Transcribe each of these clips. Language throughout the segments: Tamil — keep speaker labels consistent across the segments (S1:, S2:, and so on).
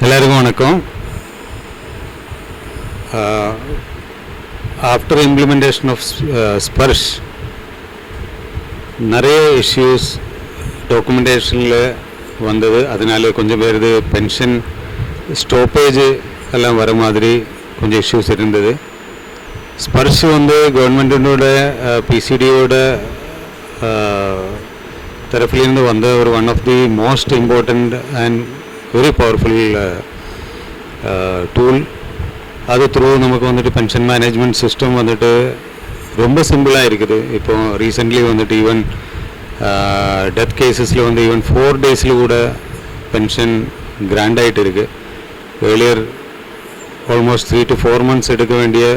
S1: எல்லாருக்கும் வணக்கம். ஆஃப்டர் இம்ப்ளிமெண்டேஷன் ஆஃப் ஸ்பர்ஷ் நிறைய இஷ்யூஸ் டாக்குமெண்டேஷனில் வந்தது. அதனால கொஞ்சம் பேருது பென்ஷன் ஸ்டாப்பேஜ் எல்லாம் வர மாதிரி கொஞ்சம் இஷ்யூஸ் இருந்தது. ஸ்பர்ஷ் கவர்மெண்ட்டினோட பிசிடியோட தரப்புலேருந்து வந்த ஒரு one of the most important and very powerful tool. அது த்ரூ நமக்கு பென்ஷன் மேனேஜ்மெண்ட் சிஸ்டம் ரொம்ப சிம்பிளாக இருக்குது. இப்போ ரீசெண்ட்லி ஈவன் டெத் கேசஸில் ஈவன் 4 days கூட பென்ஷன் கிராண்ட் ஆகிட்டு இருக்குது. ஏர்லியர் ஆல்மோஸ்ட் 3 to 4 months எடுக்க வேண்டிய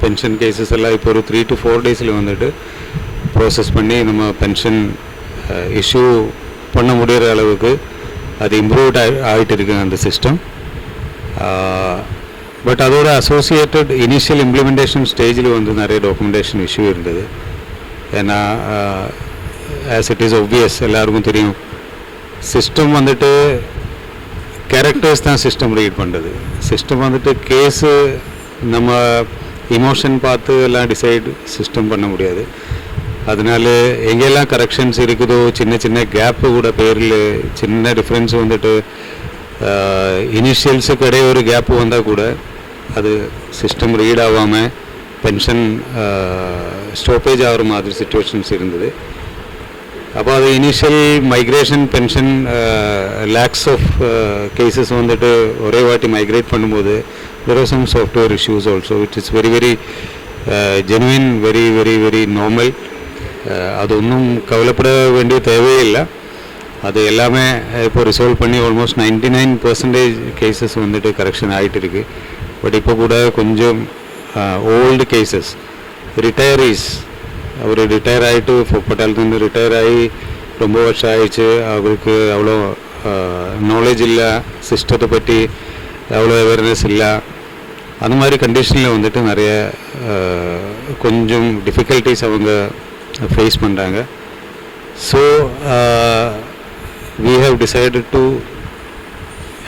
S1: பென்ஷன் கேசஸ் எல்லாம் இப்போ ஒரு 3 to 4 days ப்ராசஸ் பண்ணி நம்ம பென்ஷன் இஷ்யூ பண்ண முடிகிற அளவுக்கு அது இம்ப்ரூவ்ட் ஆகிட்டு இருக்குது அந்த சிஸ்டம். பட் அதோட அசோசியேட்டட் இனிஷியல் இம்ப்ளிமெண்டேஷன் ஸ்டேஜில் நிறைய டாக்குமெண்டேஷன் இஷ்யூ இருந்தது. ஏன்னா ஆஸ் இட் இஸ் ஒப்வியஸ் எல்லாருக்கும் தெரியும், சிஸ்டம் கேரக்டர்ஸ் தான் சிஸ்டம் ரீட் பண்ணுறது. சிஸ்டம் கேஸு நம்ம இமோஷன் பார்த்து எல்லாம் டிசைட் சிஸ்டம் பண்ண முடியாது. அதனால எங்கெல்லாம் கரெக்ஷன்ஸ் இருக்குதோ, சின்ன சின்ன கேப்பு கூட பேரில் சின்ன டிஃப்ரென்ஸ் இனிஷியல்ஸுக்கு இடையே ஒரு கேப்பு வந்தால் கூட அது சிஸ்டம் ரீட் ஆகாமல் பென்ஷன் ஸ்டாப்பேஜ் ஆகிற மாதிரி சிச்சுவேஷன்ஸ் இருந்தது. அப்போ அது initial migration pension lakhs of cases ஒரே வாட்டி மைக்ரேட் பண்ணும்போது there are some software issues also which is very very genuine, very very very normal. அது ஒன்றும் கவலைப்பட வேண்டிய தேவையே இல்லை. அது எல்லாமே இப்போ ரிசால்வ் பண்ணி ஆல்மோஸ்ட் 99% கேசஸ் கரெக்ஷன் ஆகிட்டு இருக்குது. பட் இப்போ கூட கொஞ்சம் ஓல்டு கேசஸ், ரிட்டையரீஸ், அவர் ரிட்டையர் ஆகிட்டு பட்டாளத்துலேருந்து ரிட்டையர் ஆகி ரொம்ப வருஷம் ஆயிடுச்சு, அவருக்கு அவ்வளோ நாலேஜ் இல்லை, சிஸ்டத்தை பற்றி அவ்வளோ அவேர்னஸ் இல்லை. அந்த மாதிரி கண்டிஷனில் நிறைய கொஞ்சம் டிஃபிகல்ட்டிஸ் அவங்க ஃபேஸ் பண்ணுறாங்க. So we have decided to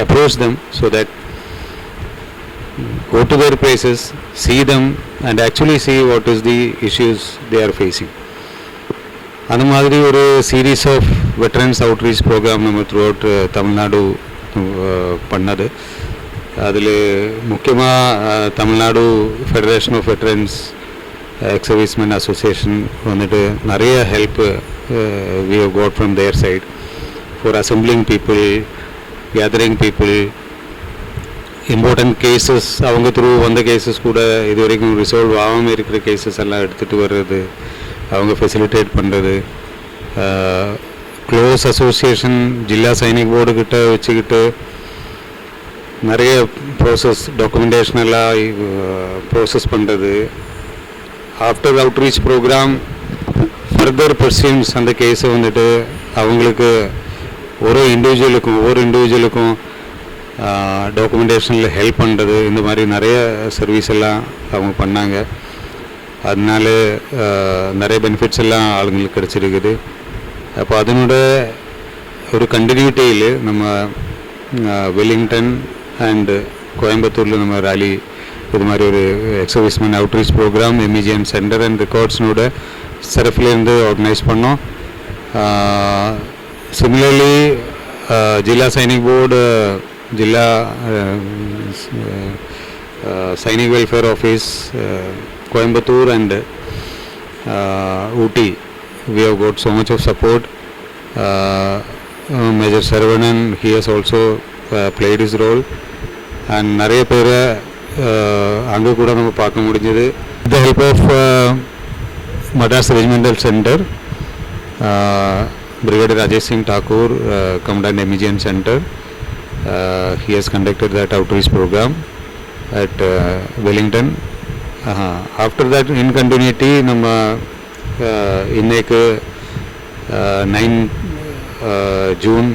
S1: approach them so that go to their places, see them and actually see what is the issues they are facing. அந்த மாதிரி ஒரு series of veterans outreach programme நம்ம த்ரூ அவுட் தமிழ்நாடு பண்ணது. அதில் முக்கியமாக Tamil Nadu federation of veterans ex servicemen association நிறைய help we have got from their side for assembling people, gathering people, important cases. அவங்க த்ரூ வந்த கேசஸ் கூட இது வரைக்கும் ரிசால்வ் ஆகாமல் இருக்கிற கேசஸ் எல்லாம் எடுத்துகிட்டு வர்றது, அவங்க ஃபெசிலிட்டேட் பண்ணுறது, க்ளோஸ் அசோசியேஷன் ஜில்லா சைனிக் போர்டு கிட்ட வச்சுக்கிட்டு நிறைய ப்ராசஸ் டாக்குமெண்டேஷன் எல்லாம் ப்ராசஸ் பண்ணுறது. ஆஃப்டர் அவுட்ரீச் ப்ரோக்ராம் ஃபர்தர் பர்சியூன்ஸ் அந்த கேஸை அவங்களுக்கு ஒவ்வொரு இண்டிவிஜுவலுக்கும் டாக்குமெண்டேஷனில் ஹெல்ப் பண்ணுறது, இந்த மாதிரி நிறைய சர்வீஸ் எல்லாம் அவங்க பண்ணாங்க. அதனால நிறைய பெனிஃபிட்ஸ் எல்லாம் ஆளுங்களுக்கு கிடச்சிருக்குது. அப்போ அதனோட ஒரு கண்டினியூட்டியில் நம்ம வெலிங்டன் அண்டு கோயம்புத்தூரில் நம்ம ராலி இது மாதிரி ஒரு ex servicemen outreach programme MEGN centre and ரெக்கார்ட்ஸ்னோட சரஃப்லேருந்து ஆர்கனைஸ் பண்ணோம். Similarly Zila Sainik board, Zila Sainik welfare office Coimbatore and Ooty, we have got so much of support. Major Saravanan, he has also played his role and நிறைய பேரை அங்கே கூட நம்ம பார்க்க முடிஞ்சது. With the help of Madras Regimental Center, Brigadier Rajesh Singh Thakur, Commandant MEGN Center, he has conducted that outreach program at Wellington. After that, in continuity, நம்ம இன்னைக்கு 9 June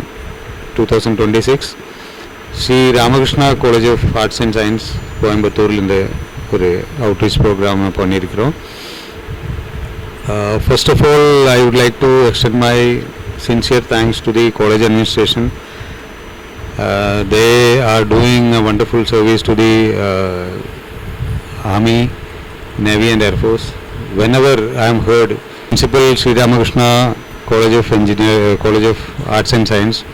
S1: 2026 Sri Ramakrishna college of arts and science கோயம்புத்தூர்லேருந்து ஒரு அவுட்ரீச் ப்ரோக்ராம் பண்ணியிருக்கிறோம். First of all, I would like to extend my sincere thanks to the college administration They are doing a wonderful service to the Army, Navy and Air Force. Whenever I am heard, Principal Sri Ramakrishna College of Arts and Science,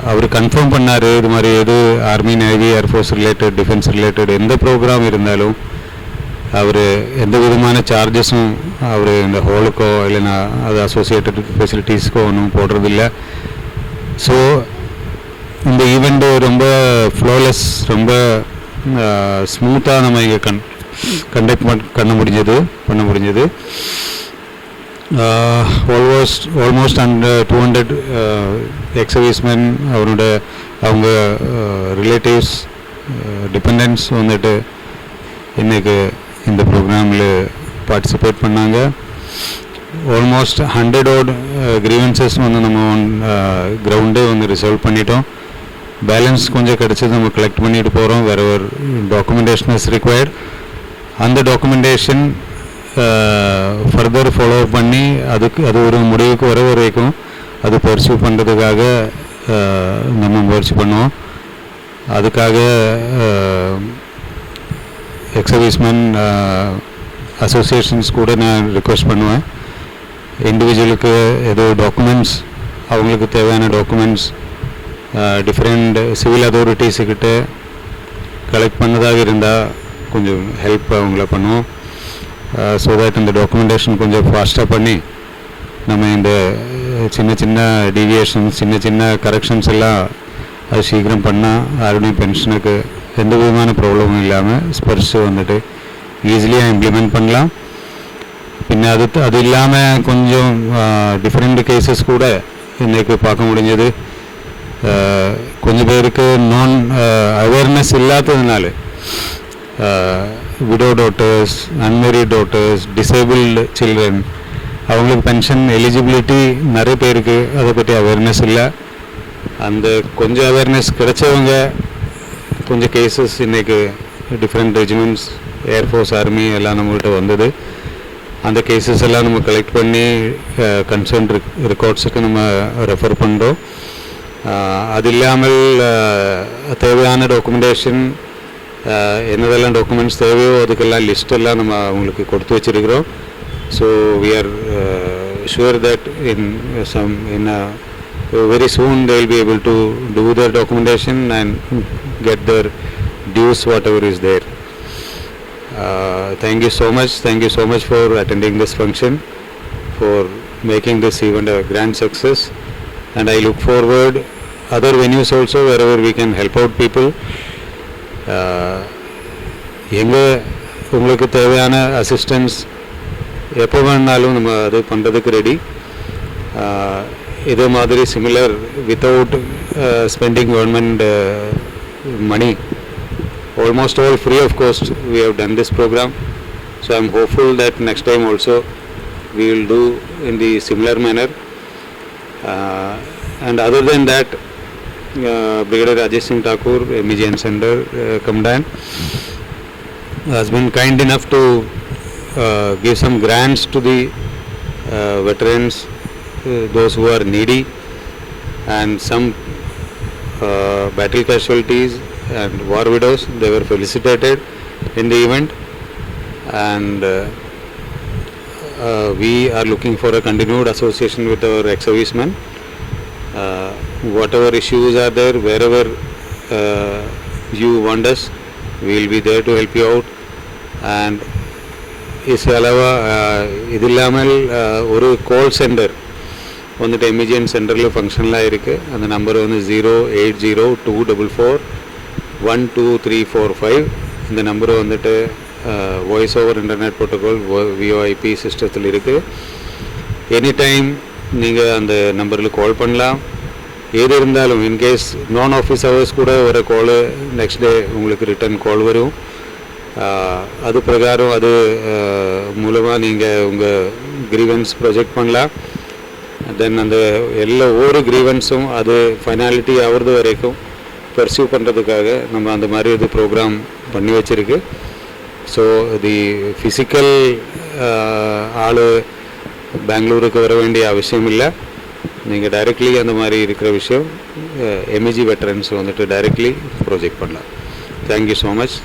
S1: அவர் கன்ஃபார்ம் பண்ணார், இது மாதிரி எது army, navy, air force related, defence related எந்த ப்ரோக்ராம் இருந்தாலும் அவர் எந்த விதமான சார்ஜஸும் அவர் இந்த ஹாலுக்கோ இல்லைன்னா அது அசோசியேட்டட் ஃபெசிலிட்டிஸ்க்கோ ஒன்றும் போடுறதில்ல. ஸோ இந்த ஈவெண்ட்டு ரொம்ப ஃப்ளோலெஸ், ரொம்ப ஸ்மூத்தாக நம்ம இங்கே கண்டக்ட் பண்ண முடிஞ்சது. ஆல்மோஸ்ட் அண்டர் 200 எக்ஸர்வீஸ்மென், அவங்க ரிலேட்டிவ்ஸ், டிபெண்டன்ஸ் வந்துட்டு இன்றைக்கு இந்த ப்ரோக்ராமில் பார்ட்டிசிபேட் பண்ணாங்க. ஆல்மோஸ்ட் 100 odd கிரீவன்சஸ் வந்து நம்ம கிரவுண்டே வந்து ரிசால்வ் பண்ணிட்டோம். பேலன்ஸ் கொஞ்சம் கிடச்சது நம்ம கலெக்ட் பண்ணிட்டு போகிறோம். வேறு ஒரு டாக்குமெண்டேஷன் இஸ் ரிக்வயர்ட். அந்த டாக்குமெண்டேஷன் ஃபர்தர் ஃபாலோ பண்ணி அது ஒரு முடிவுக்கு வர வரைக்கும் அது பர்சூ பண்ணுறதுக்காக நம்ம முயற்சி பண்ணுவோம். அதுக்காக எக்ஸர்வீஸ்மென் அசோசியேஷன்ஸ் கூட நான் ரிக்வெஸ்ட் பண்ணுவேன், இண்டிவிஜுவலுக்கு ஏதோ டாக்குமெண்ட்ஸ், அவங்களுக்கு தேவையான டாக்குமெண்ட்ஸ் டிஃப்ரெண்ட் சிவில் அத்தாரிட்டிஸுக்கிட்ட கலெக்ட் பண்ணதாக இருந்தால் கொஞ்சம் ஹெல்ப் அவங்கள பண்ணுவோம். ஸோ தட் இந்த டாக்குமெண்டேஷன் கொஞ்சம் ஃபாஸ்ட்டாக பண்ணி நம்ம இந்த சின்ன டீவியேஷன்ஸ், சின்ன கரெக்ஷன்ஸ் எல்லாம் அது சீக்கிரம் பண்ணால் யாருடைய பென்ஷனுக்கு எந்த விதமான ப்ராப்ளமும் இல்லாமல் ஸ்பர்ஸ் வந்துட்டு ஈஸிலியாக இம்ப்ளிமெண்ட் பண்ணலாம். பின்ன அது இல்லாமல் கொஞ்சம் டிஃப்ரெண்ட் கேசஸ் கூட இன்றைக்கு பார்க்க முடிஞ்சது. கொஞ்சம் பேருக்கு அவேர்னஸ் இல்லாததுனால widow daughters, unmarried daughters, disabled children, அவங்களுக்கு பென்ஷன் எலிஜிபிலிட்டி நிறைய பேருக்கு அதை பற்றி அவேர்னஸ் இல்லை. அந்த கொஞ்சம் அவேர்னஸ் கிடைச்சவங்க கொஞ்சம் கேசஸ் இன்றைக்கு டிஃப்ரெண்ட் ரெஜிமெண்ட்ஸ், ஏர்ஃபோர்ஸ், ஆர்மி எல்லாம் நம்மள்கிட்ட வந்தது. அந்த கேசஸ் எல்லாம் நம்ம கலெக்ட் பண்ணி கன்சர்ன் ரெக்கார்ட்ஸுக்கு நம்ம ரெஃபர் பண்ணுறோம். அது இல்லாமல் தேவையான டாக்குமெண்டேஷன் என்னதெல்லாம் டாக்குமெண்ட்ஸ் தேவையோ அதுக்கெல்லாம் லிஸ்ட்டெல்லாம் நம்ம அவங்களுக்கு கொடுத்து வச்சுருக்கிறோம். So we are sure that very soon they will be able to do their documentation and get their dues whatever is there. Thank you so much for attending this function, for making this event a grand success, and I look forward other venues also wherever we can help out people. உங்களுக்கு தேவையான அசிஸ்டன்ஸ் எப்போ வேணாலும் நம்ம அது பண்ணுறதுக்கு ரெடி. இதே மாதிரி similar without spending government money, almost all free of cost, we have done this program. So I am hopeful that next time also we will do in the similar manner. And other than that, Brigadier Rajesh Singh Thakur, MEGN Center, Commandant, has been kind enough to give some grants to the veterans, those who are needy, and some battle casualties and war widows. They were felicitated in the event, and we are looking for a continued association with our ex-servicemen. Whatever issues are there, wherever you want us, we will be there to help you out. And इसके अलावा इदिल्लामल ஒரு கால் சென்டர் வந்துட்டு எம்இஜிஎன் சென்டரில் ஃபங்க்ஷன்லாம் இருக்குது. அந்த நம்பர் வந்து 08024412345. இந்த நம்பர் வந்துட்டு voice over internet protocol VoIP சிஸ்டத்தில் இருக்குது. எனி டைம் நீங்கள் அந்த நம்பரில் கால் பண்ணலாம். ஏது இருந்தாலும் இன்கேஸ் நான் ஆஃபீஸ் ஹவர்ஸ் கூட வர காலு நெக்ஸ்ட் டே உங்களுக்கு ரிட்டர்ன் கால் வரும். அது பிரகாரம் அது மூலமாக நீங்கள் உங்கள் கிரீவன்ஸ் ப்ரொஜெக்ட் பண்ணலாம். தென் அந்த ஒவ்வொரு கிரீவன்ஸும் அது ஃபைனாலிட்டி ஆகிறது வரைக்கும் பர்சியூ பண்ணுறதுக்காக நம்ம அந்த மாதிரி இது ப்ரோக்ராம் பண்ணி வச்சுருக்கு. ஸோ தி ஃபிசிக்கல் ஆள் பெங்களூருக்கு வர வேண்டிய அவசியம் இல்லை. நீங்கள் டைரெக்ட்லி அந்த மாதிரி இருக்கிற விஷயம் எம்இஜி வெட்டரன்ஸ் வந்துட்டு டைரெக்ட்லி ப்ரொஜெக்ட் பண்ணலாம். Thank you so much.